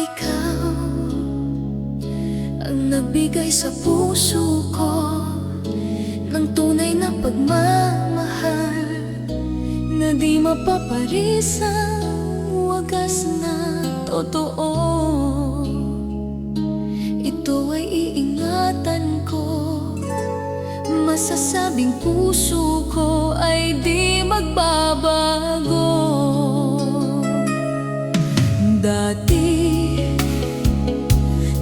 Ikaw ang nagbigay sa puso ko ng tunay na pagmamahal na di mapaparisang wagas na totoo. Ito ay iingatan ko, masasabing puso ko ay di magbabago. Dati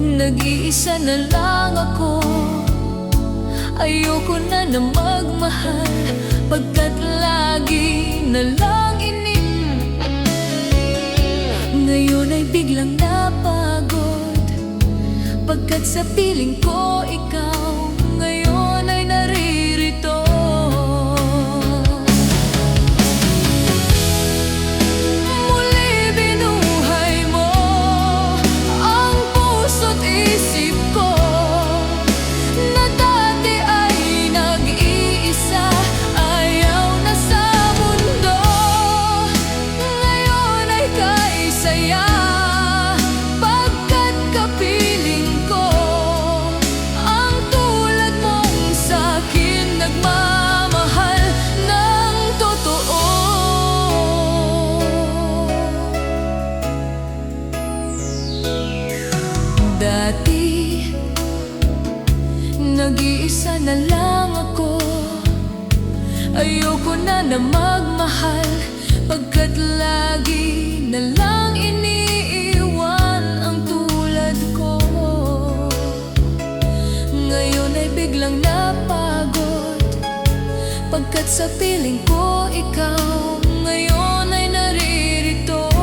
nag-iisa na lang ako, ayoko na magmahal pagkat lagi na lang Ngayon ay biglang napagod pagkat sa piling ko ikaw ngayon ay naririto. Dati nag-iisa na lang ako, ayoko na magmahal pagkat lagi na lang iniiwan ang tulad ko. Ngayon ay biglang napagod pagkat sa piling ko ikaw ngayon ay naririto.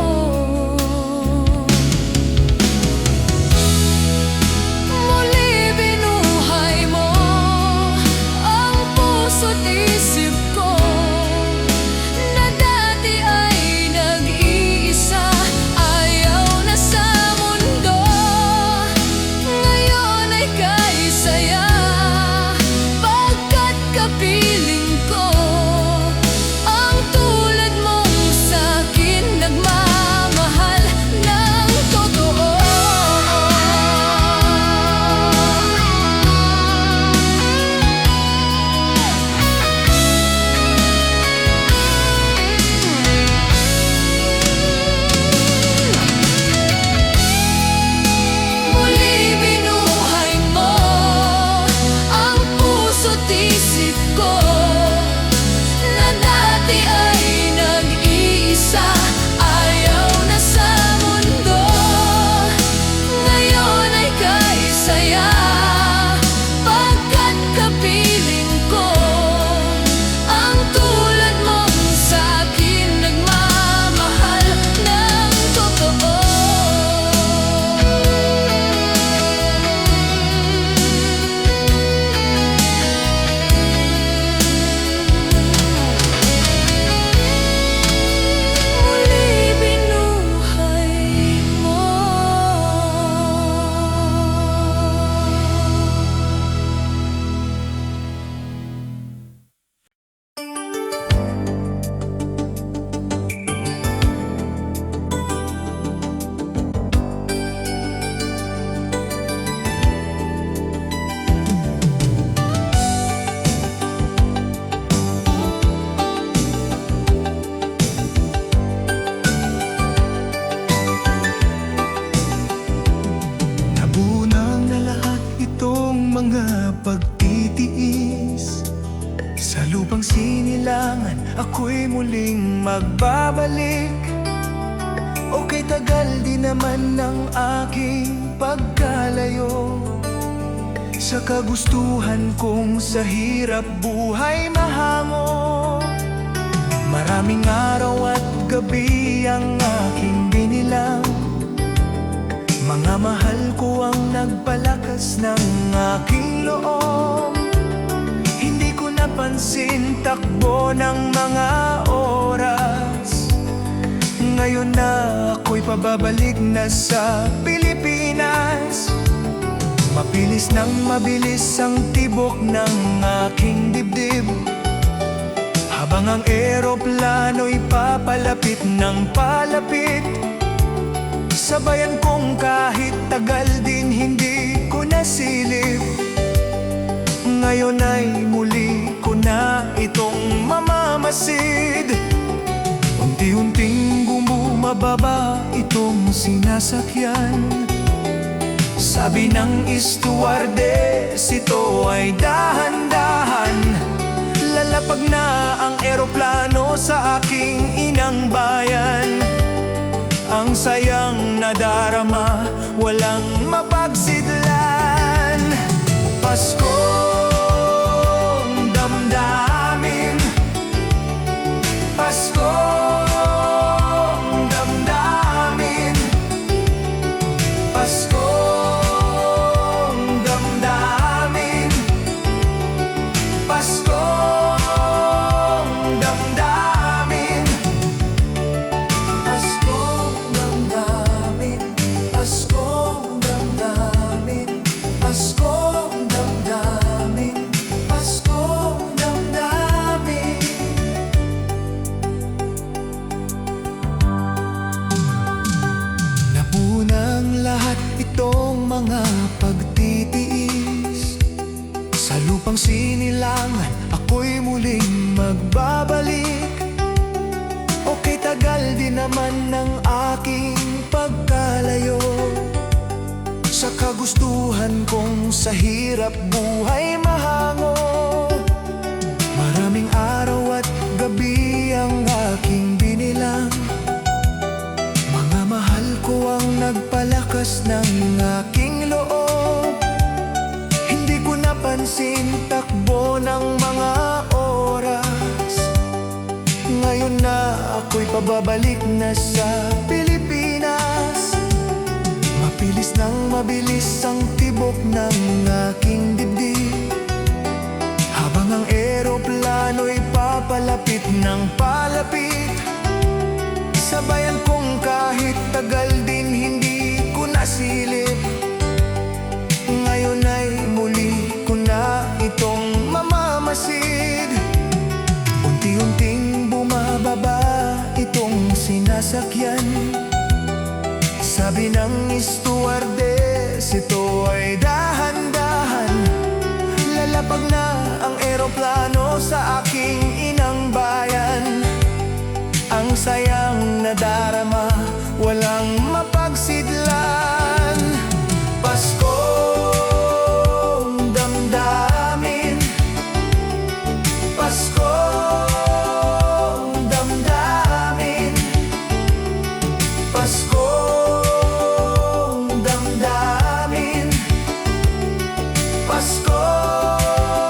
Pagtitiis sa lupang sinilangan, ako'y muling magbabalik. O kay tagal di naman ng aking pagkalayo sa kagustuhan kong sa hirap buhay mahango. Maraming araw at gabi ang aking binilang, mga mahal ko ang nagpalakas ng aking loob. Hindi ko napansin takbo ng mga oras. Ngayon na ako'y pababalik na sa Pilipinas. Mabilis nang mabilis ang tibok ng aking dibdib, habang ang eroplano'y papalapit ng palapit Sabayan kong kahit tagal din hindi ko nasilip. Ngayon ay muli ko na itong mamamasid. Unti-unting bumababa itong sinasakyan. Sabi ng stewardess, ito ay dahan-dahan. Lalapag na ang eroplano sa aking inang bayan. Ang sayang nadarama, walang mapagsidlan. Paskong damdamin, Paskong damdamin, Paskong damdamin, Paskong damdamin, Paskong damdamin, Paskong damdamin, Paskong damdamin, Paskong damdamin. Napunang lahat itong mga pagtitiis. Sa lupang sinilangan, ako'y muling magbabalik. Okay, tagal din naman ng aking pagkalayo sa kagustuhan kong sa hirap buhay mahango. Maraming araw at gabi ang aking binilang. Mga mahal ko ang nagpalakas ng aking loob. Hindi ko napansin takbo ng mga oras. Ngayon na ako'y pababalik na sa Pilipinas. Mabilis nang mabilis ang tibok ng aking dibdib, habang ang eroplano'y papalapit ng palapit. Sabayan kong kahit tagal din hindi ko nasilip. Ngayon ay muli ko na itong mamamasid. Unti-unting bumababa itong sinasakyan. Sabi ng stewardess, ito ay dahan-dahan. Lalapag na ang eroplano sa aking inang bayan. Ang sayang nadarama, walang mapagsidlan. Paskong damdamin, Paskong damdamin, Paskong damdamin, Paskong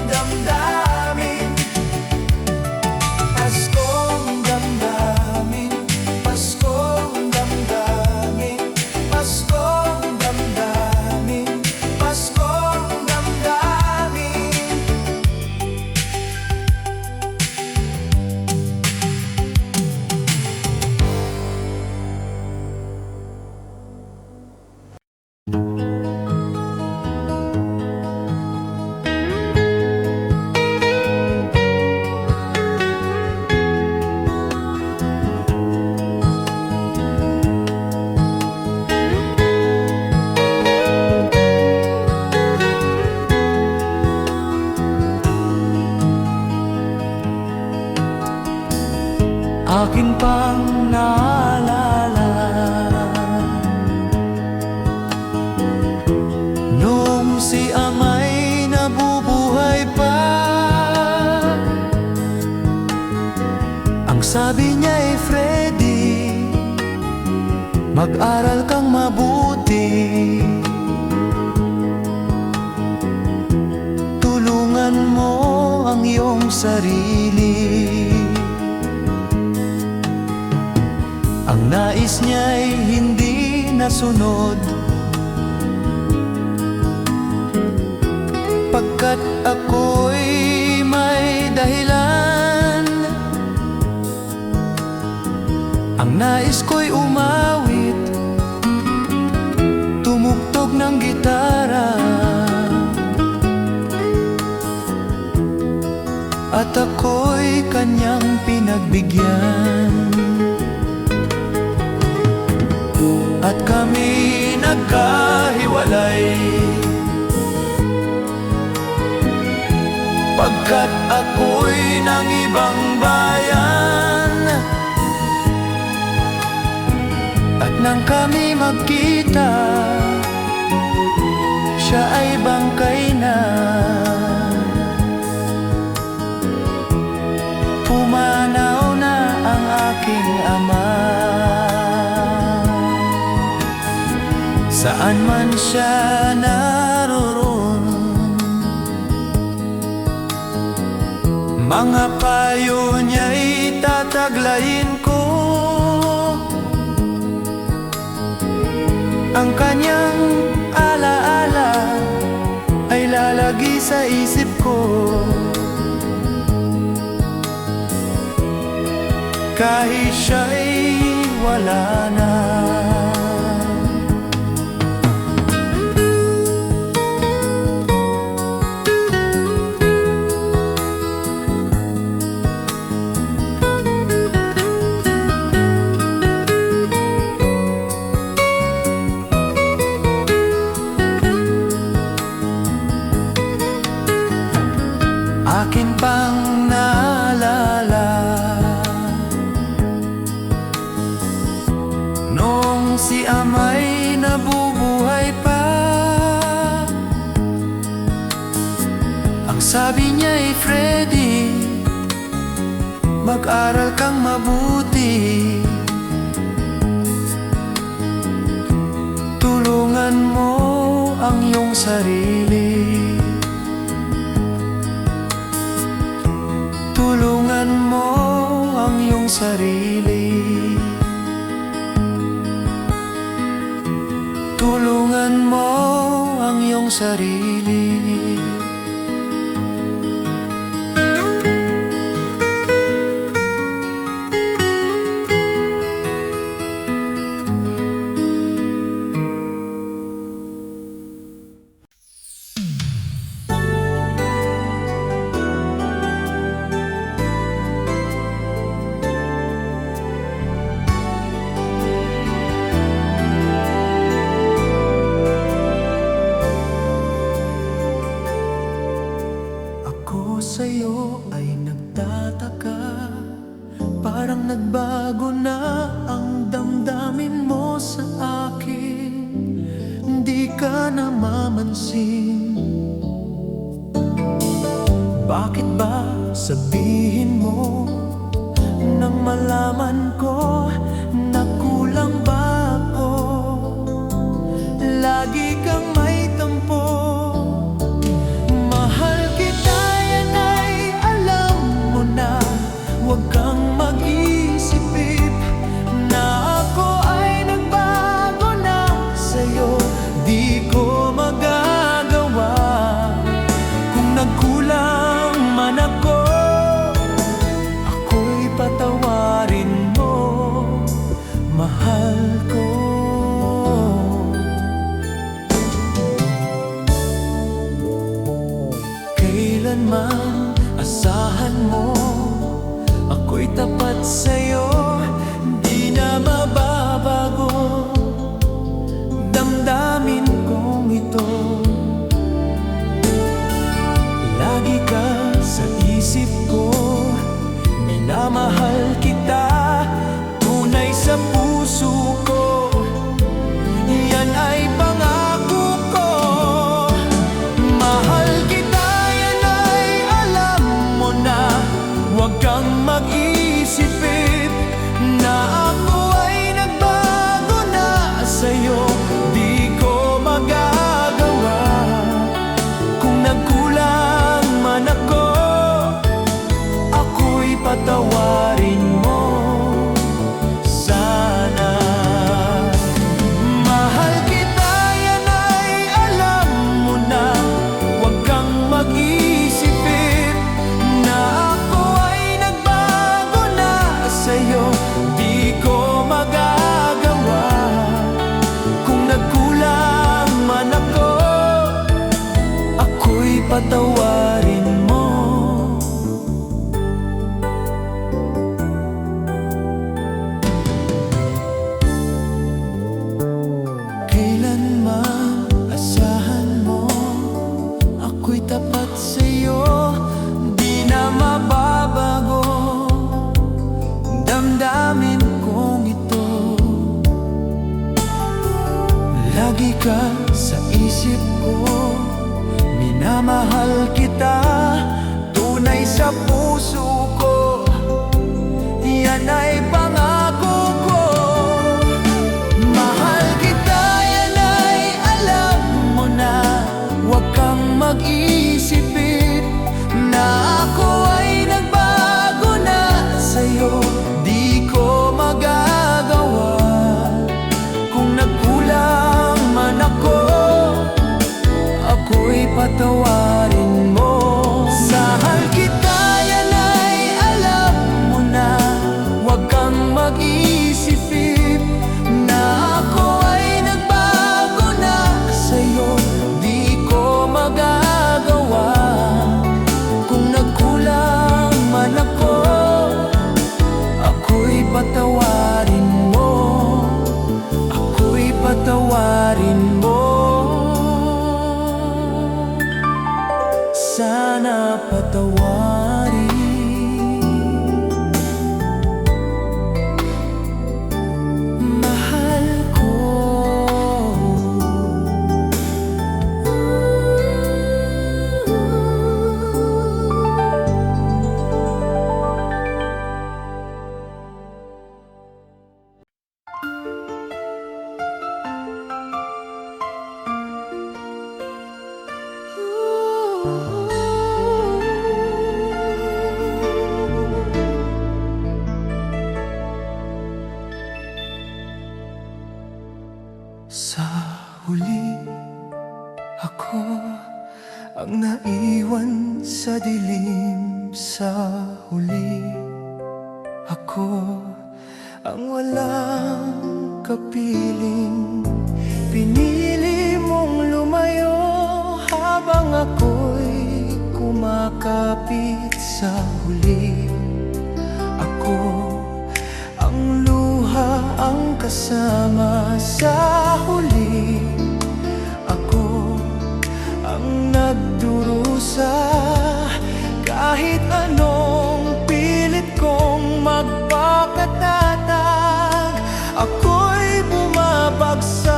damdamin, Paskong damdamin, Paskong damdamin, Paskong damdamin, Paskong damdamin. Akin pang naalala noong si ama'y nabubuhay pa. Ang sabi niya ay Freddy, mag-aral kang mabuti, tulungan mo ang iyong sarili. Ang nais niya'y hindi nasunod, pagkat ako'y may dahilan. Ang nais ko'y umawit, tumugtog ng gitara, at ako'y kanyang pinagbigyan. at kami nagkahiwalay. Pagkat ako'y ng ibang bayan, at nang kami magkita, siya ay bangkay na. Pumanaw na ang aking ama. Saan man siya naroon, mga payo niya'y tataglayin ko. Ang kanyang alaala ay lalagi sa isip ko. Kahit siya'y wala na. Akin pang naalala noong si ama'y nabubuhay pa. Ang sabi niya'y, Freddy, mag-aral kang mabuti. Tulungan mo ang iyong sarili. Tulungan mo ang iyong sarili. Tulungan mo ang iyong sarili. Sa'yo ay nagtataka, parang nagbago na ang damdamin mo sa akin. Hindi ka namamansin. Bakit ba sabihin mo nang malaman ko na kulang ba ako? Lagi kang may tampo. Huwag kang mag-isip na ako ay nagbago na sa'yo. Di ko magagawa kung nagkulang man ako. Ako'y patawarin mo. damdamin kong ito. Lagi ka sa isip ko, minamahal kita, tunay sa puso ko, yan ay pangako ko. Mahal kita, yan ay alam mo na, huwag kang mag-isipin na ako ay nagbago na sa'yo. Di ko magagawa kung nagkulang man ako, ako'y patawarin mo. Mahal kita, yan ay alam mo na, huwag kang mag-isipin na ako ay nagbago na sa'yo. Di ko magagawa kung nagkulang man ako, ako'y patawarin mo, ako'y patawarin mo. Sana patawarin mahal ko. Sa huli, ako ang naiwan sa dilim. Sa huli, ako ang walang kapiling. Pinili mong lumayo habang ako'y kumakapit. Sa huli, ako ang luha ang kasama. Sa huli, ako ang nagdurusa. Kahit anong pilit kong magpakatatag, ako'y bumabagsak.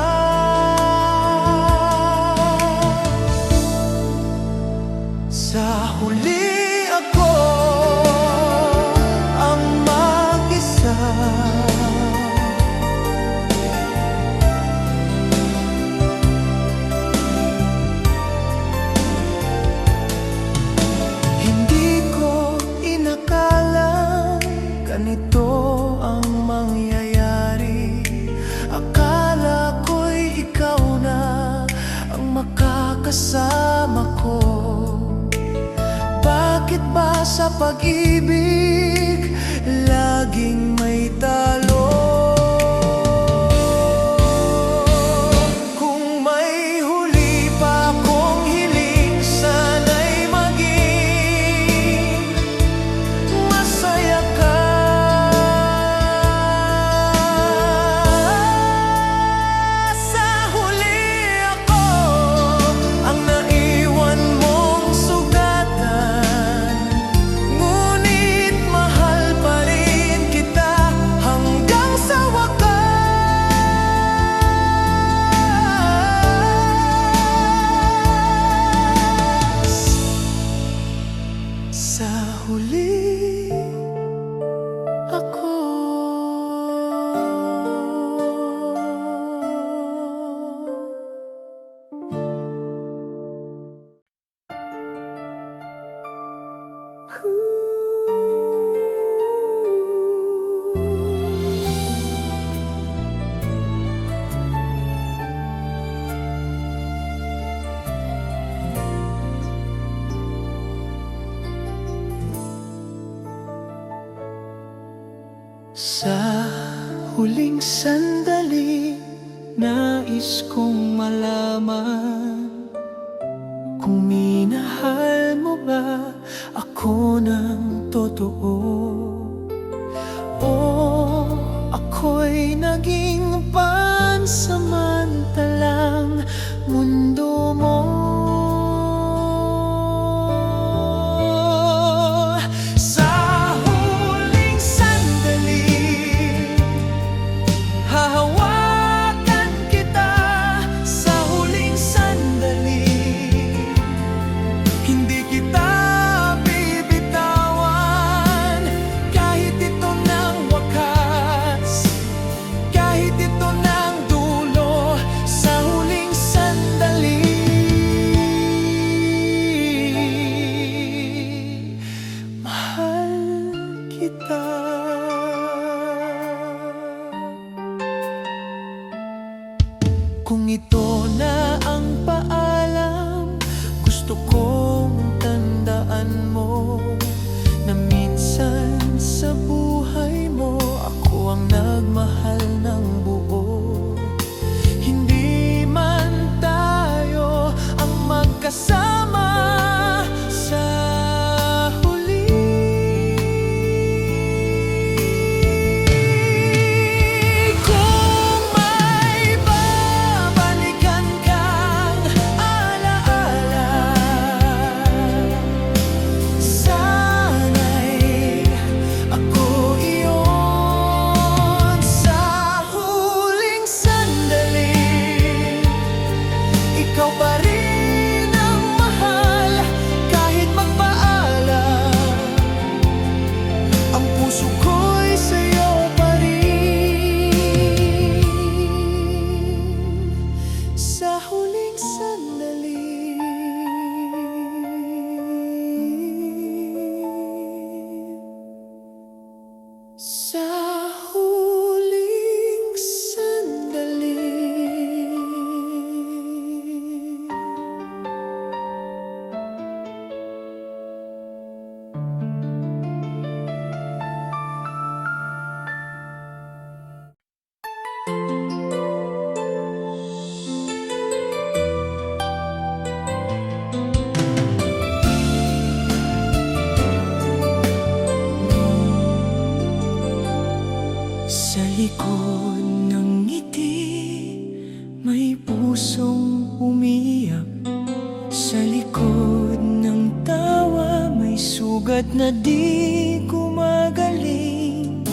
Sa huli, ako ang mag-isa. Ganito ang mangyayari. Akala ko'y ikaw na ang makakasama ko. Bakit ba sa pag-ibig laging may talo? Kung may huli pa akong hiling, sana'y maging masaya ka. Sa huli, ako sa huling sandali, nais kong malaman kung minahal mo ba ako ng totoo, o ako'y naging pansamantalang mundo mo. Sa huling sandali, Kung ito na ang paalam, gusto kong tandaan mo na minsan sa buhay mo ako ang nagmahal ng buo. Hindi man tayo ang magkasama sa huli. Kung may babalikan kang alaala, sana'y ako iyon. Sa huling sandali, ikaw pa rin ang mahal. Kahit magpaalam, ang puso ko'y sa'yo pa rin. Sa huling sandali, sa huling sandali. Sa likod ng ngiti, may pusong umiyak. Sa likod ng tawa, may sugat na di gumagaling.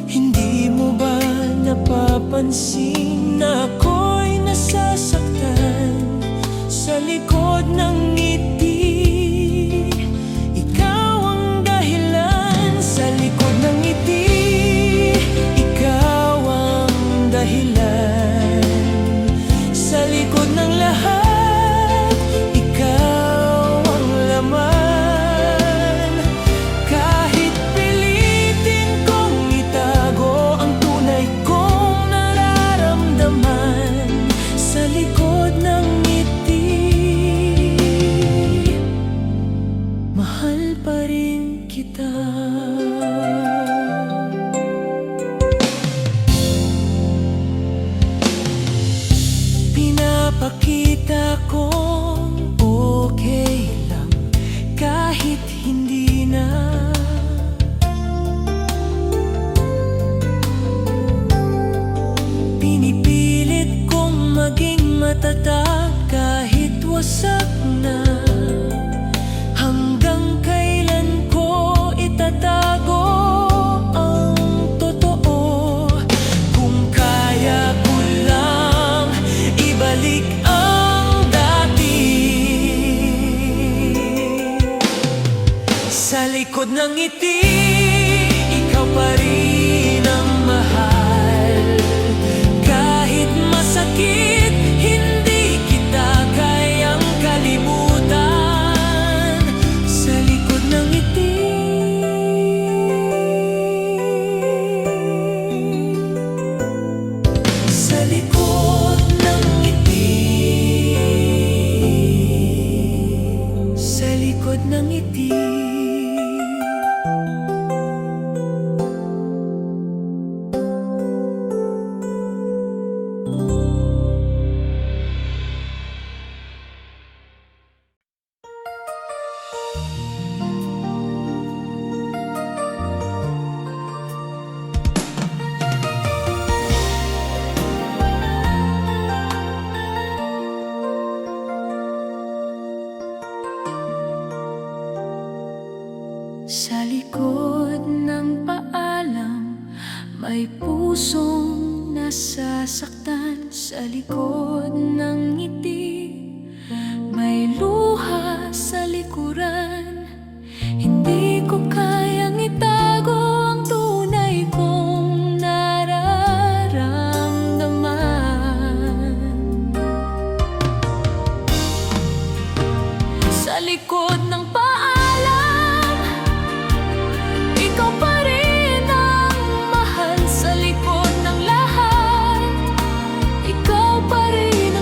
Hindi mo ba napapansin na ako'y nasasaktan? Sa likod ng ngiti, ikaw ang dahilan. Sa likod ng ngiti, ikaw ang dahilan. Sa likod ng lahat, ikaw ang laman. Kahit pilitin kong itago ang tunay kong nararamdaman, sa likod ng ngiti, mahal pa rin kita. Pinapakita kong okay lang kahit hindi na. Pinipilit kong maging matatag kahit wasak na. Hanggang kailan ko itatago ang totoo? Kung kaya ko lang ibalik ang dati. Sa likod ng ngiti, ikaw pa rin ang mahal. Kahit masakit, hindi kita kayang kalimutan. Sa likod ng ngiti, sa likod ng ngiti, sa likod ng ngiti. Sa likod ng paalam, may pusong nasasaktan. Sa likod ng ngiti, may luha sa likuran. Hindi ko kayang itago ang tunay kong nararamdaman. Sa likod ng paalam, ikaw pa rin ang mahal. Sa likod ng lahat, ikaw pa rin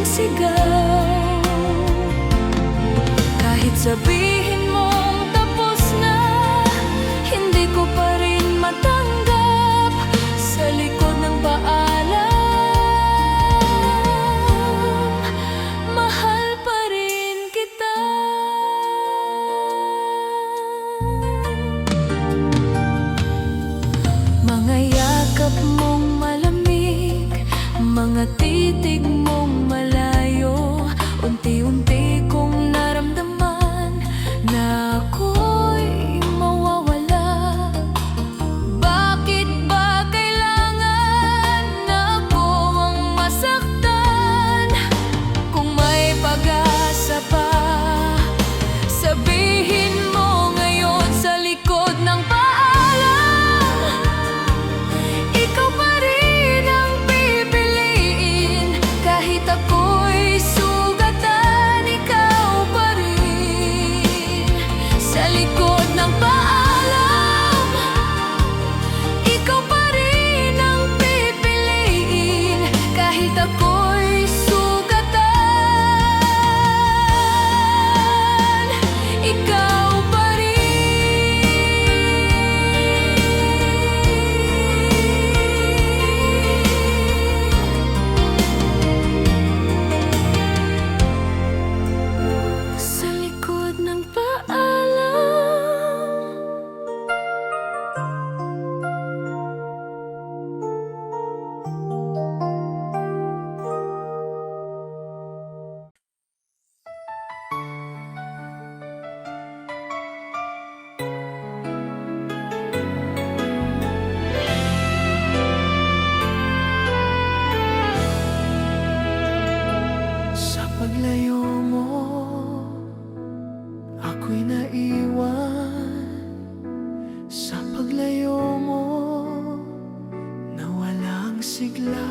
sigla.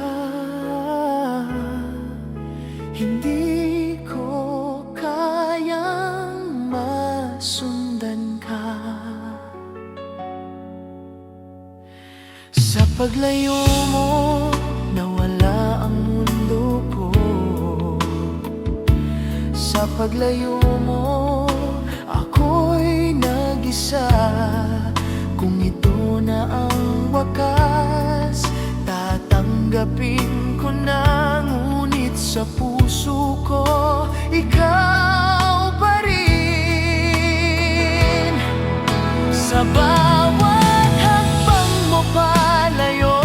Hindi ko kayang masundan ka. Sa paglayo mo, nawala ang mundo ko. Sa paglayo mo, ako'y nag-isa. Kung ito na ang wakas, tatanggapin ko na. Ngunit sa puso ko, ikaw pa rin. Sa bawat hakbang mo palayo,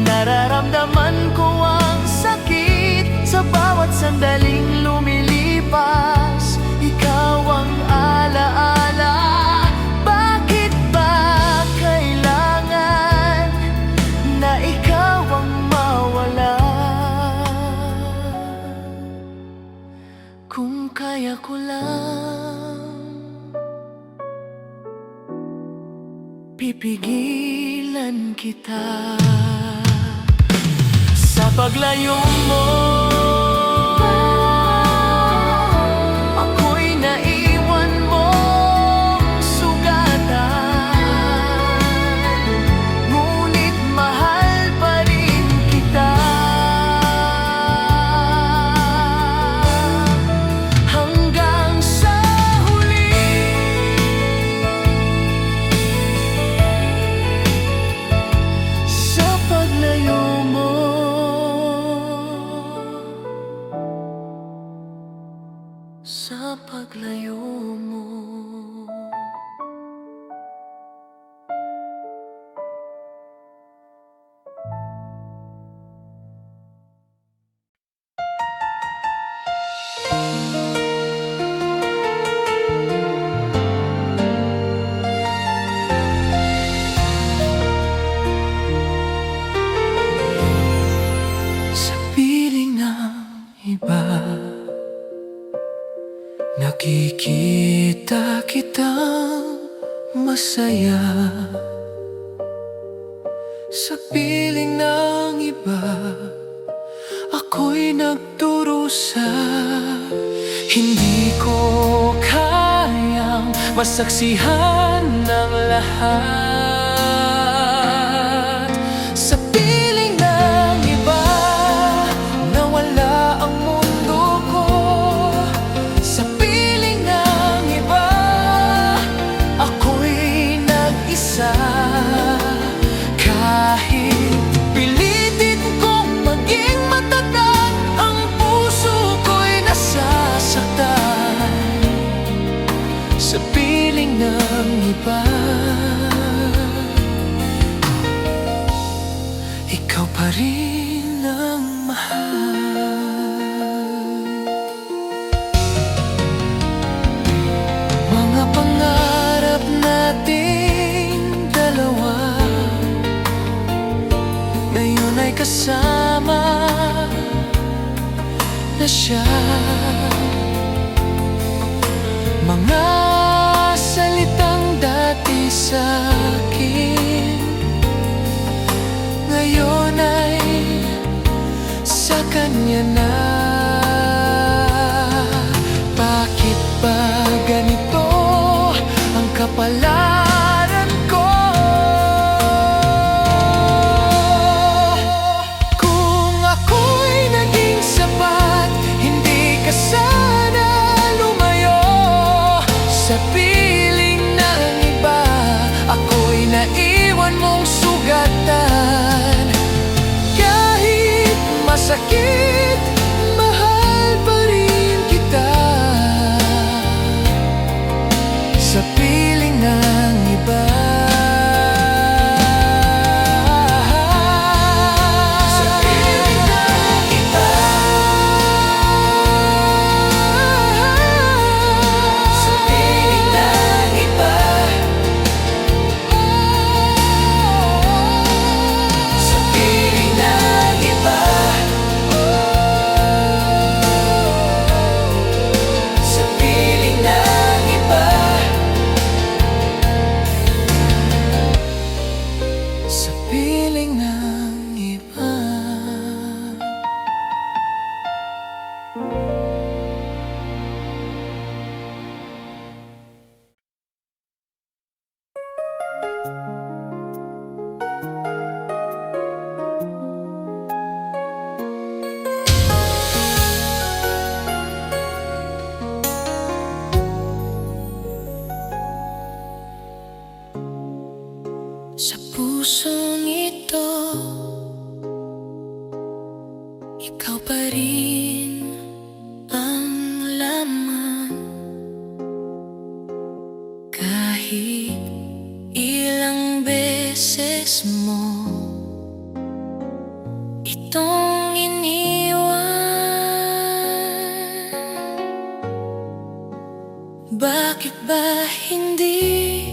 nararamdaman ko ang sakit. Sa bawat sandaling lumilipas, ikaw ang alaala. Bakit ba kailangan na ikaw ang mawala? Kung kaya ko lang, pipigilan kita. Sa paglayo mo, ako'y naiwan mong sugatan. Ngunit mahal pa rin kita. Hanggang sa huli, sa paglayo mo, sa paglayo mo. Sa piling ng iba, nakikita kitang masaya. Sa piling ng iba, ako'y nagdurusa. Hindi ko kayang masaksihan ng lahat. Sa piling ng iba, nawala ang mundo ko. Sa piling ng iba, ako'y nag-isa. Kahit pilitin kong maging matatag, ang puso ko'y nasasaktan. Sa piling ng iba, ikaw pa rin ang mahal. Mga pangarap nating dalawa, ngayon ay kasama na siya. Mga salitang dati sa'kin, ngayon ay sa kanya na. Bakit ba ganito ang kapalaran ko? Kung ako'y naging sapat, hindi ka sana lumayo. Sa piling ng iba, ako'y naiwan mong sugatan. Kahit masakit ikaw pa rin ang laman. Kahit ilang beses mo itong iniwan, bakit ba hindi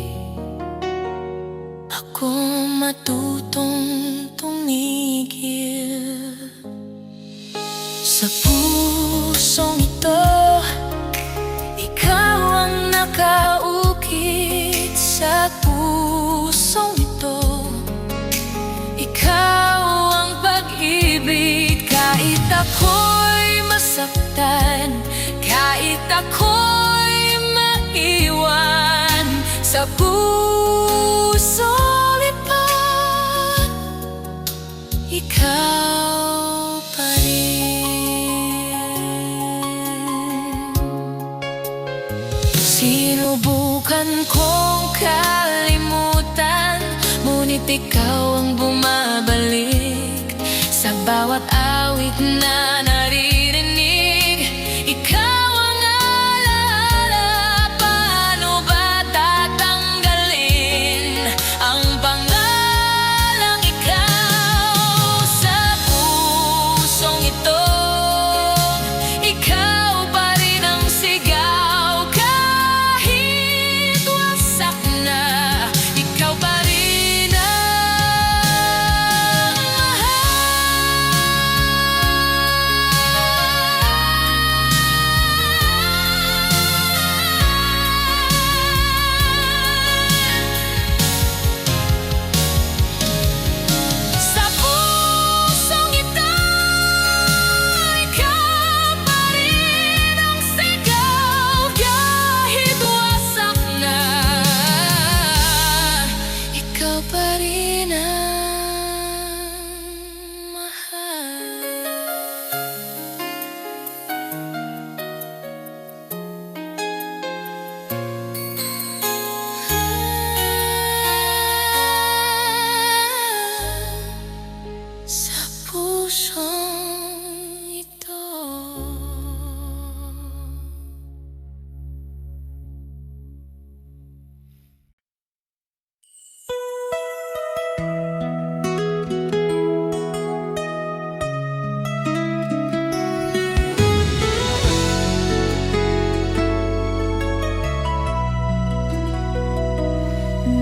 ako matutong tumigil? Sa pusong ito, ikaw ang nakaukit. Sa pusong ito, ikaw ang pag-ibig. Kahit ako'y masaktan, kahit ako'y maiwan, sa puso lipat, ikaw pa rin. Sinubukan kong kalimutan, ngunit ikaw ang bumabalik. Sa bawat awit na naririnig, ikaw ang alaala. Paano ba tatanggalin ang pangalang ikaw sa pusong ito? Ikaw pa rin ang sigaw, kahit wasak na. Ikaw pa rin ang sa pusong ito, ikaw pa rin ang sigaw, kahit wasak na. Ikaw pa rin ang mahal. Sa pusong ito.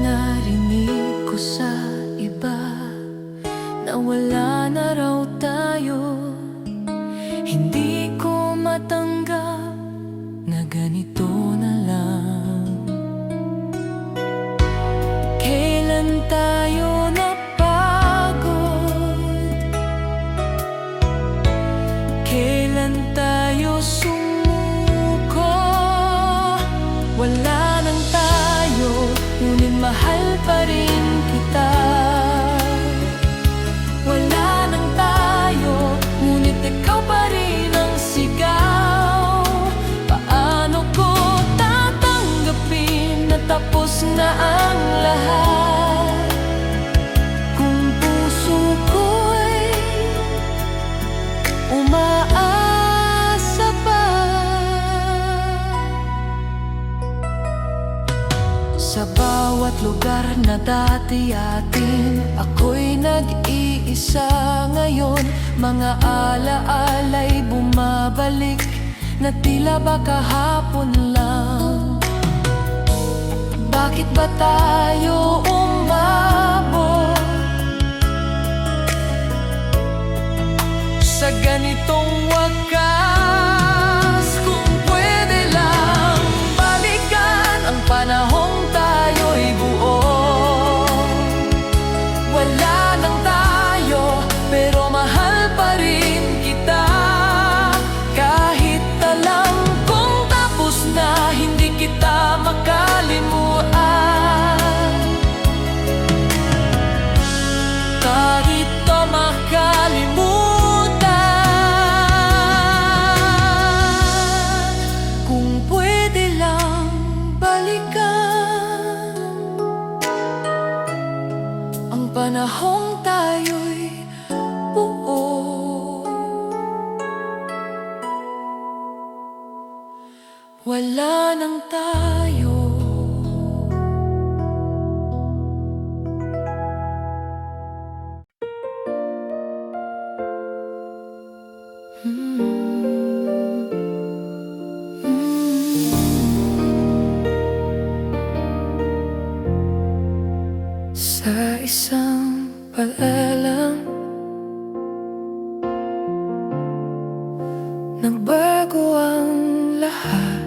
Narinig ko sa iba na wala na raw tayo. Hindi ko matanggap na ganito na lang. Kailan tayo napagod? Kailan tayo sumuko? Wala nang tayo, ngunit mahal pa rin kita. Wala nang tayo, ngunit ikaw pa rin ang sigaw. Paano ko tatanggapin na tapos na ang lahat, kung puso ko'y umaasa pa? Sa bawat lugar na dati atin, ako'y nag-iisa ngayon. Mga alaala'y bumabalik na tila ba kahapon lang. Bakit ba tayo umabot sa ganitong wakas? Kung pwede lang balikan ang panahong tayo'y buo. Wala nang tayo, pero mahal pa rin kita. Kahit alam kong tapos na, hindi kita makalimutan. Kahit to makalimutan, lang tayo. Sa isang pag-alam, nagbago ang lahat.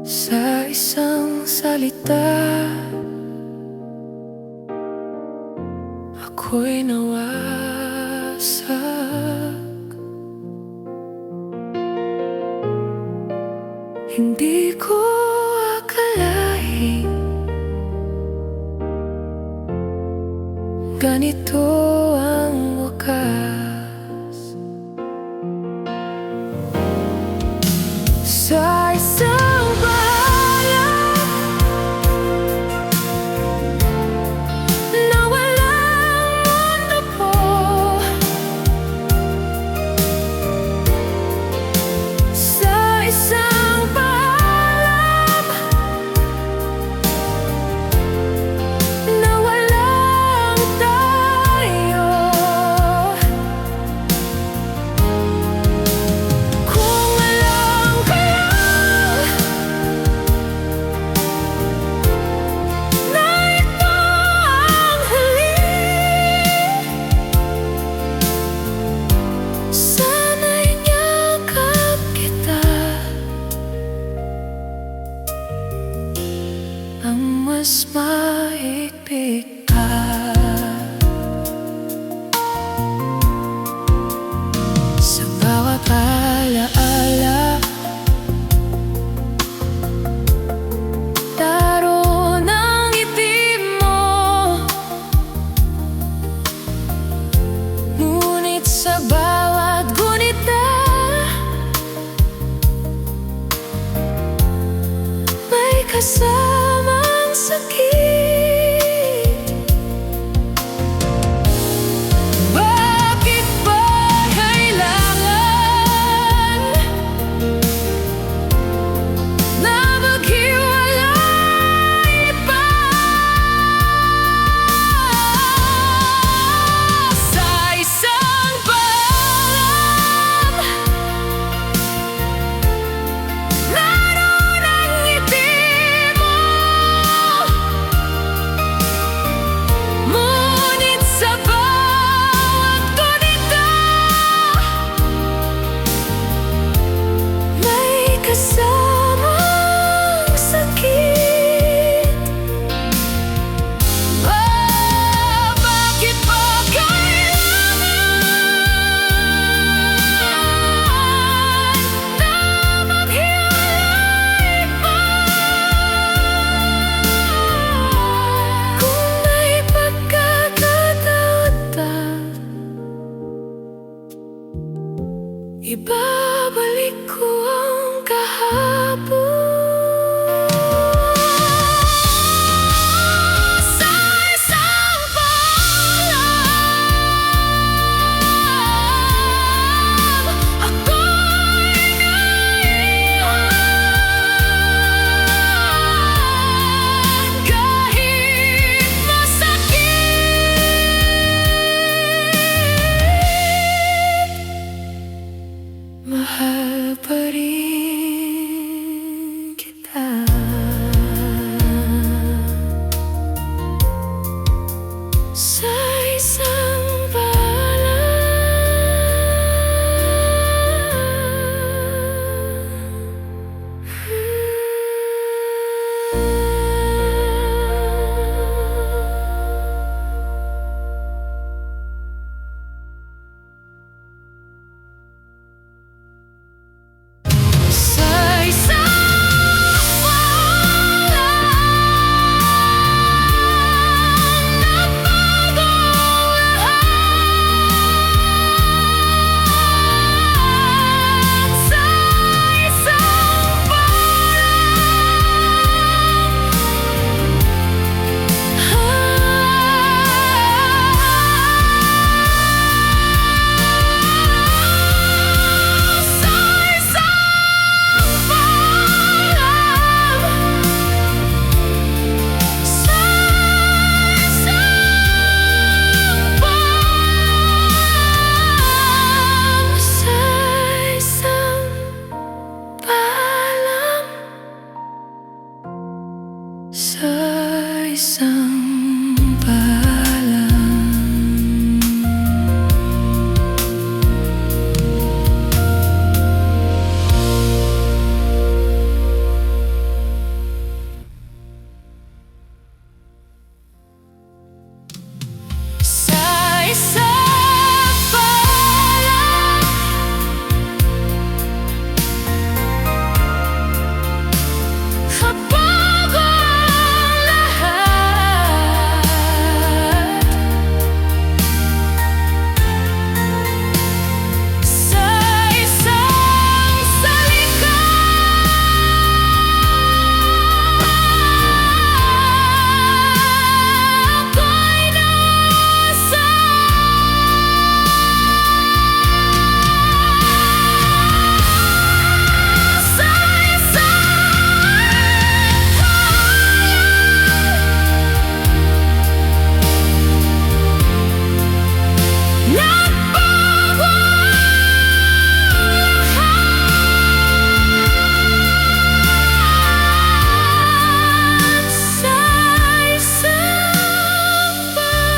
Sa isang salita, ako'y nawasak. Hindi ko akalain ganito ang wakas. Sa isang bayan na walang mundo po, sa isang paalam na walang tayo. Kung alam ko lang na ito ang huli, sana'y niyakap kita ng mas mahigpit pa. Sa bawat alaala, daron ang ngiti mo. Ngunit sa bawat gunita, may kasamang sakit. Bakit ba kailangan na maghiwalay pa? Sa isang paalam, naroon ang ngiti mo. Ngunit sa bawat gunita, may kasamang sakit. Bakit ba kailangan na maghiwalay pa? Kung may pagkakataon pa, ibabalik ko ang kahapon. Sa isang paalam, ako'y naiwan. Kahit masakit, mahal pa rin kita. Sa isang sa isang paalam, nagbago Sa isang paalam, habag ang lahat. Sa isang salita, ako'y nasa sa isang nagbago lahat. Sa isang paalam,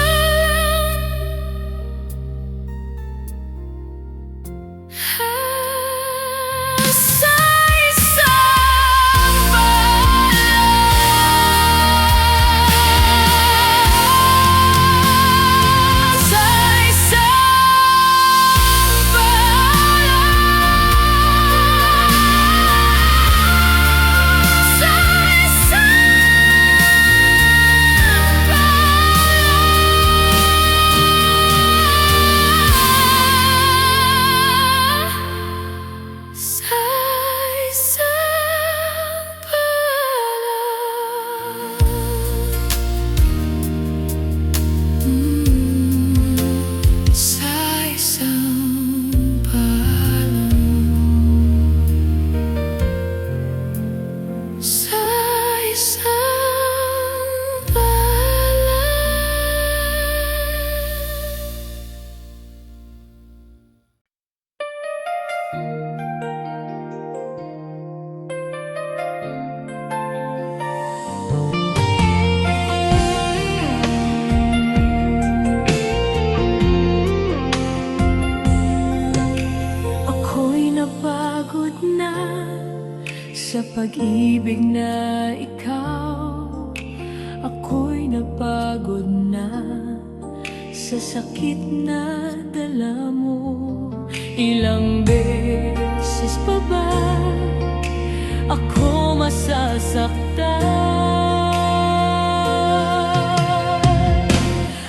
sa isang paalam, sa isang paalam, sa isang paalam, sa isang paalam, sa isang ako'y napagod na sa pag-ibig na ikaw. Ako'y napagod na sa sakit na dala mo. Ilang beses pa ba ako masasaktan?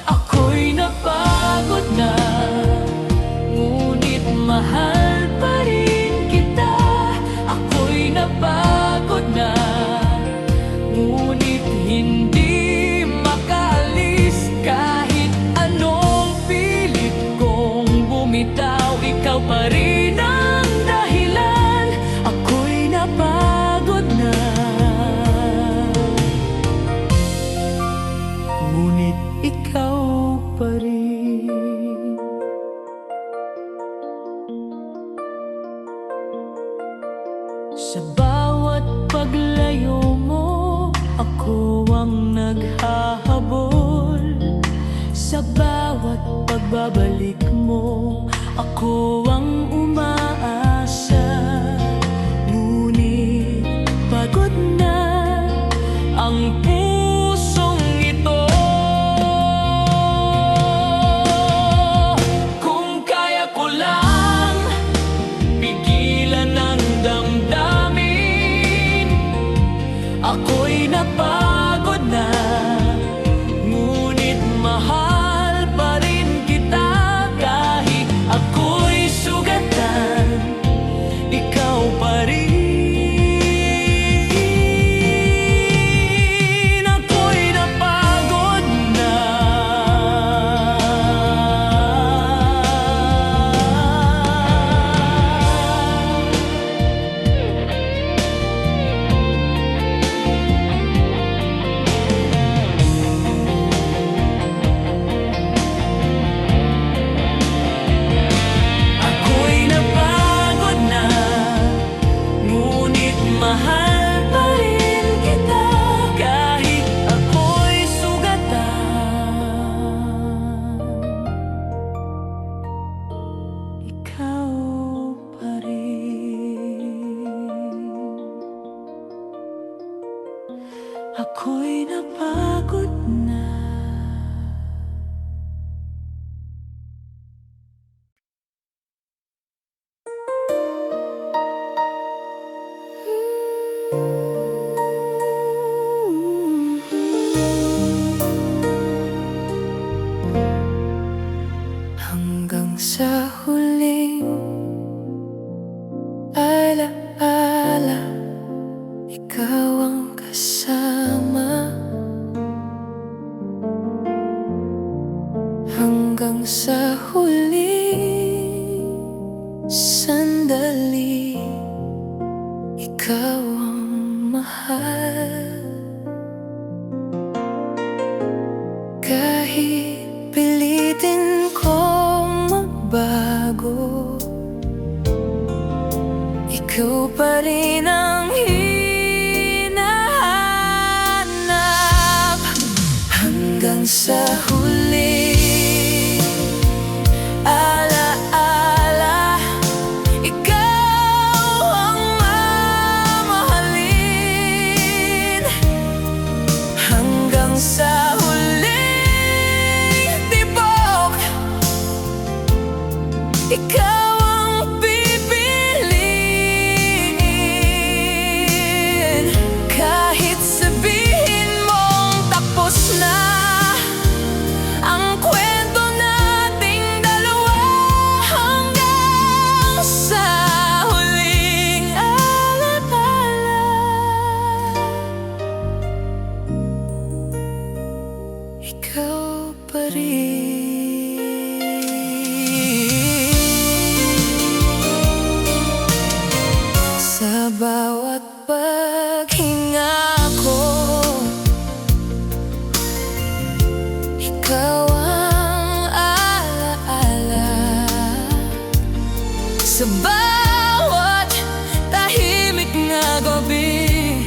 Ako'y napagod na, ngunit mahal pa rin kita. Ako'y napagod na, ngunit hindi makaalis. Kahit anong pilit kong bumitaw, ikaw pa rin ang dahilan. Ako'y napagod na, ngunit ikaw pa rin. Sa bawat paglayo mo, ako ang naghahabol. Sa bawat pagbabalik mo, ako ang umaasa. Ngunit pagod na ang pusong ito. Kung kaya ko lang pigilan ang damdamin, ako'y napagod na, ngunit mahal pa rin kita. Kahit ako'y sugatan, sa huling alaala, ikaw ang kasama. Hanggang sa huling sandali, ikaw ang mahal. Kahit pilitin kong magbago, ikaw pa rin ang hinahanap. Hanggang sa huli, alaala, ikaw ang mamahalin. Hanggang sa huling tibok, ikaw ang pipiliin. Kahit sabihin mong tapos na ang kwento nating dalawa, hanggang sa huling alaala, ikaw pa rin. Sa bawat paghinga ko, ikaw ang alaala. Sa bawat tahimik na gabi,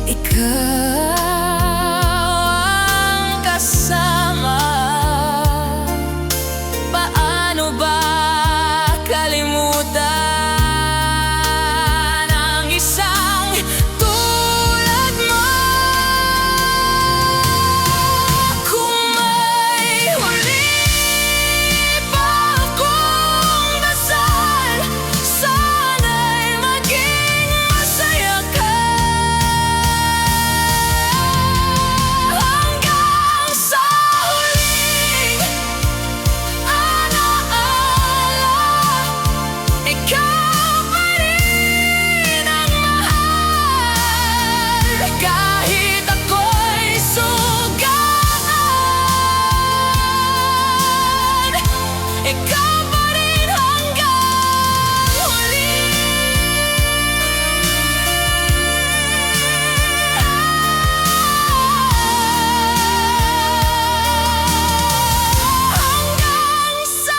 ikaw ang kasama. Paano ba kalimutan ang isang tulad mo? Kung may huli pa akong dasal, sana'y maging masaya ka. Hanggang sa huling alaala, ikaw pa rin ang mahal. Kahit ako'y sugat, ikaw pa rin hanggang huli. Hanggang sa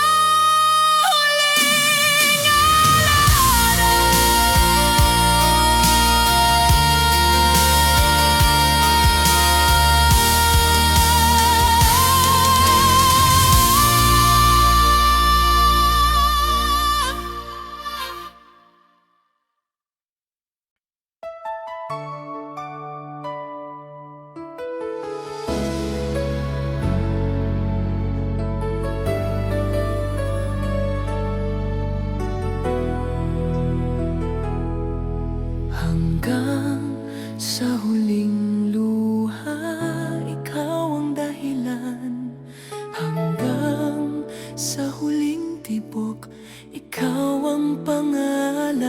huling alaala. Hanggang sa huling luha, ikaw ang dahilan. Hanggang sa huling tibok, ikaw ang pangalan.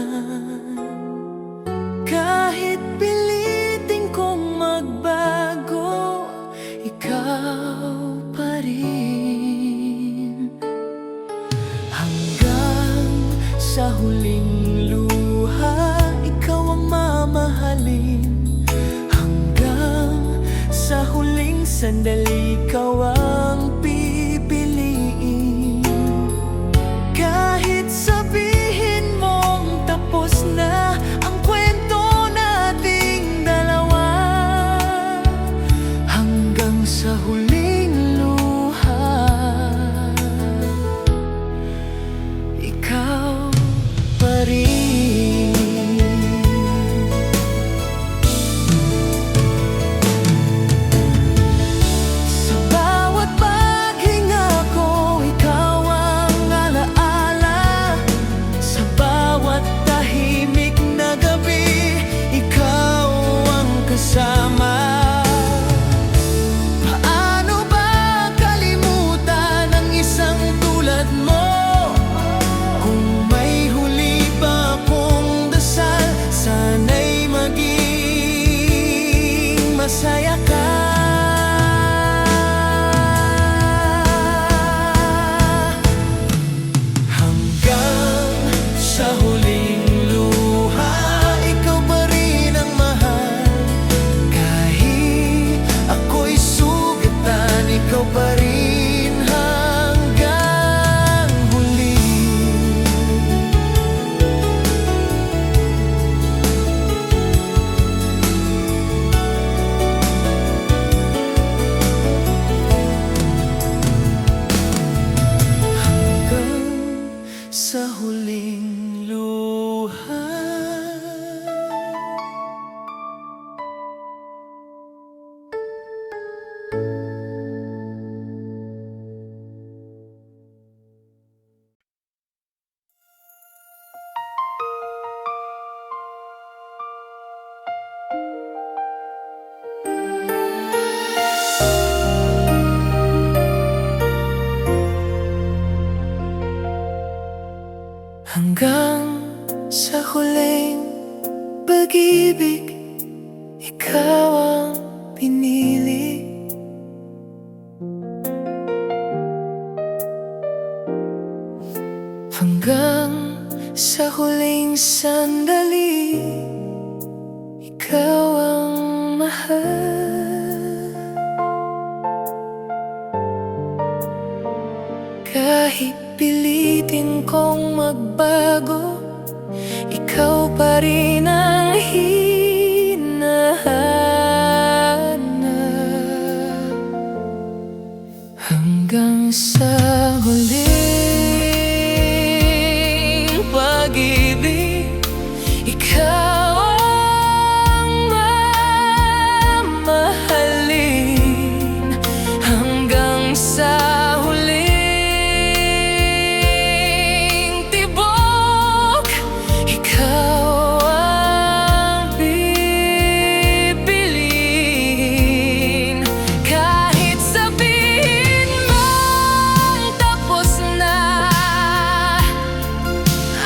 Kahit pilitin kong magbago, ikaw pa rin. Hanggang sa huling luha, ikaw ang mamahalin. Hanggang sa huling sandali, ikaw ang pipiliin. Kahit sabihin mong tapos na ang kwento nating dalawa, hanggang sa huling luha, ikaw pa rin. Sa bawat paghinga ko, ikaw ang alaala. Sa bawat tahimik na gabi, ikaw ang kasama. Paano sa huling sandali, ikaw ang mahal. Kahit pilitin kong magbago, ikaw pa rin ang hinahanap. Hanggang sa huling pag-ibig, ikaw ang mamahalin. Hanggang sa huling tibok, ikaw ang pipiliin. Kahit sabihin mong tapos na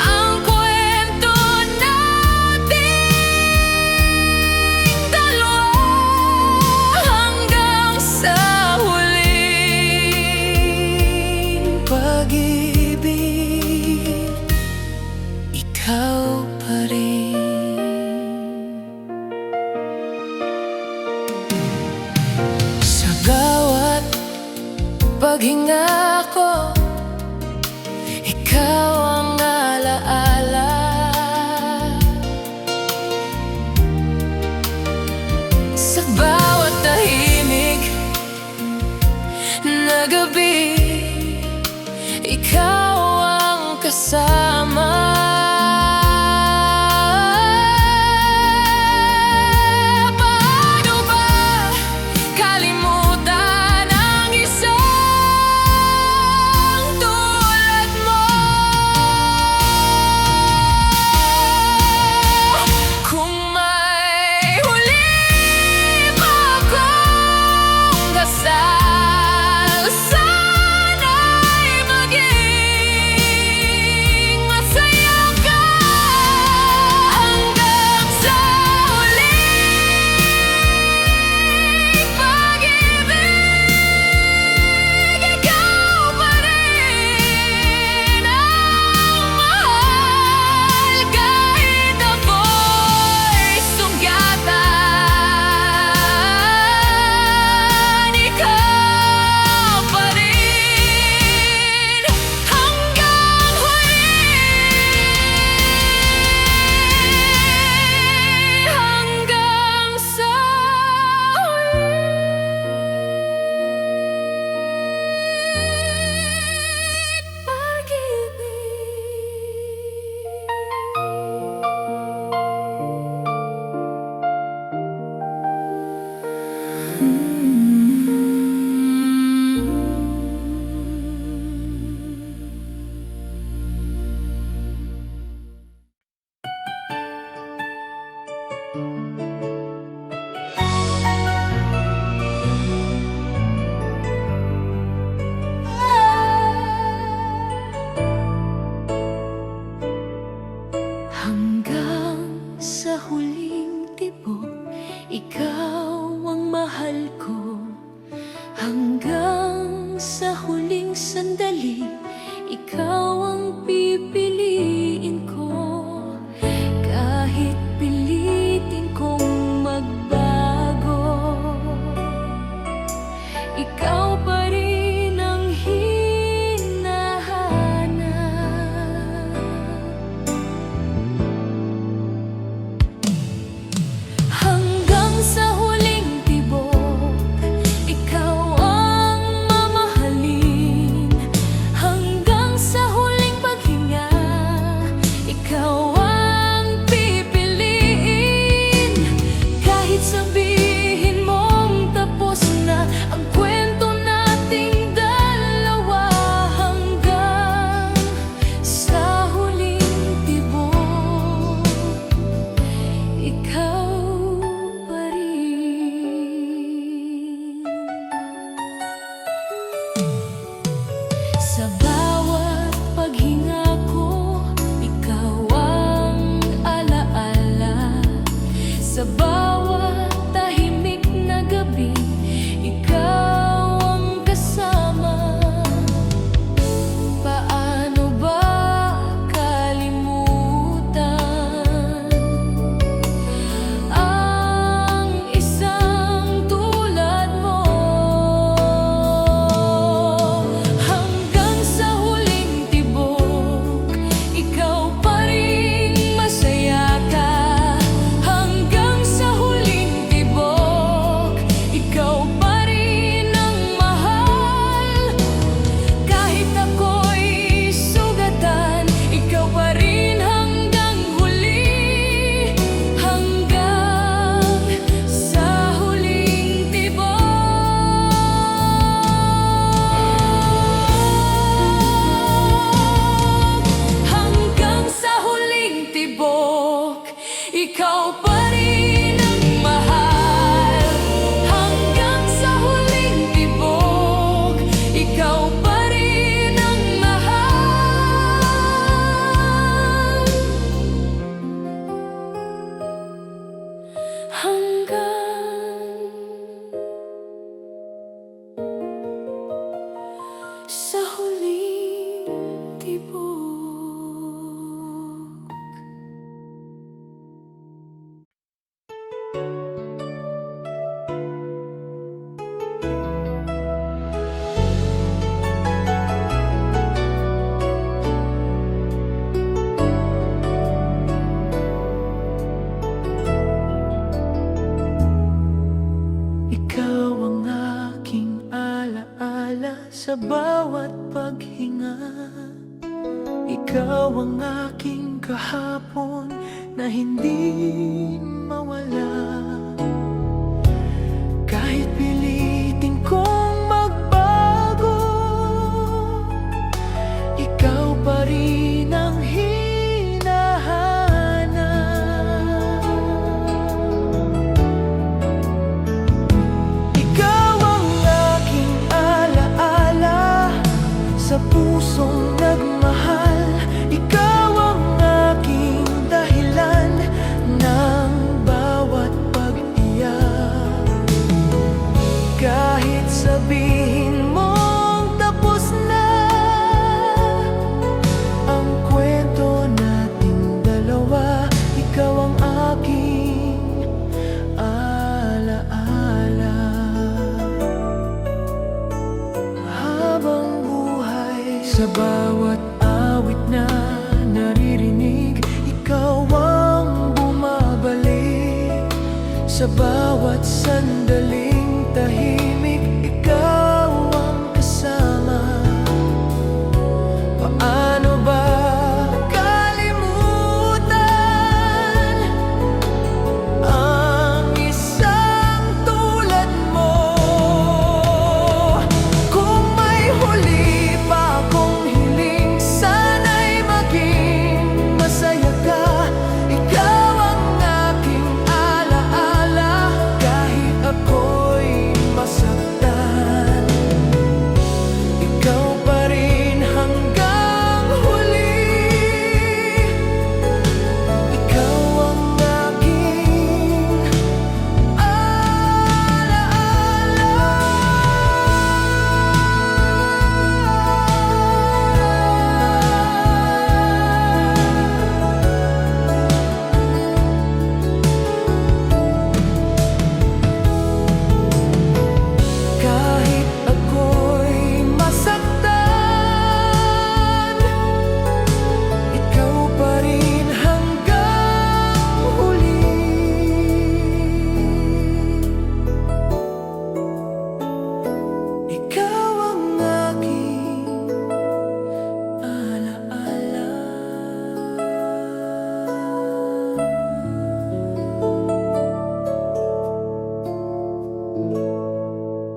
ang kwento nating dalawa, hanggang sa huling pag-ibig, ikaw pa rin. Sa bawat paghinga ko, ikaw ang alaala. Sa bawat tahimik na gabi, ikaw ang kasama. Paano ba kalimutan ang isang tulad mo? Kung may huli pa akong dasal, sana'y maging masaya ka. Hanggang sa huling pag-ibig, ikaw pa rin ang mahal. Kahit ako'y sugatan, ikaw pa rin hanggang huli. Hanggang sa huling tibok, ikaw ang mahal ko. Hanggang sa huling sandali, ikaw ang pipiliin ko. Kahit pilitin kong magbago, ikaw pa rin ang hinahanap. Hanggang sa huling tibok, ikaw ang mamahalin. Hanggang sa huling paghinga, ikaw ang pipiliin. Kahit sabihin mong tapos na ang kwento sa bawat paghinga. Ikaw ang aking kahapon na hindi mawala. Kahit pilitin kong magbago, ikaw pa rin ang hinahanap. Ikaw ang aking alaala sa pusong nagmahal. Ikaw ang aking dahilan ng bawat pag-iyak. Kahit sabihin mong tapos na ang kwento nating dalawa, ikaw ang aking alaala. Habang buhay, sa bawat awit na naririnig, ikaw ang bumabalik. Sa bawat sandaling tahimik,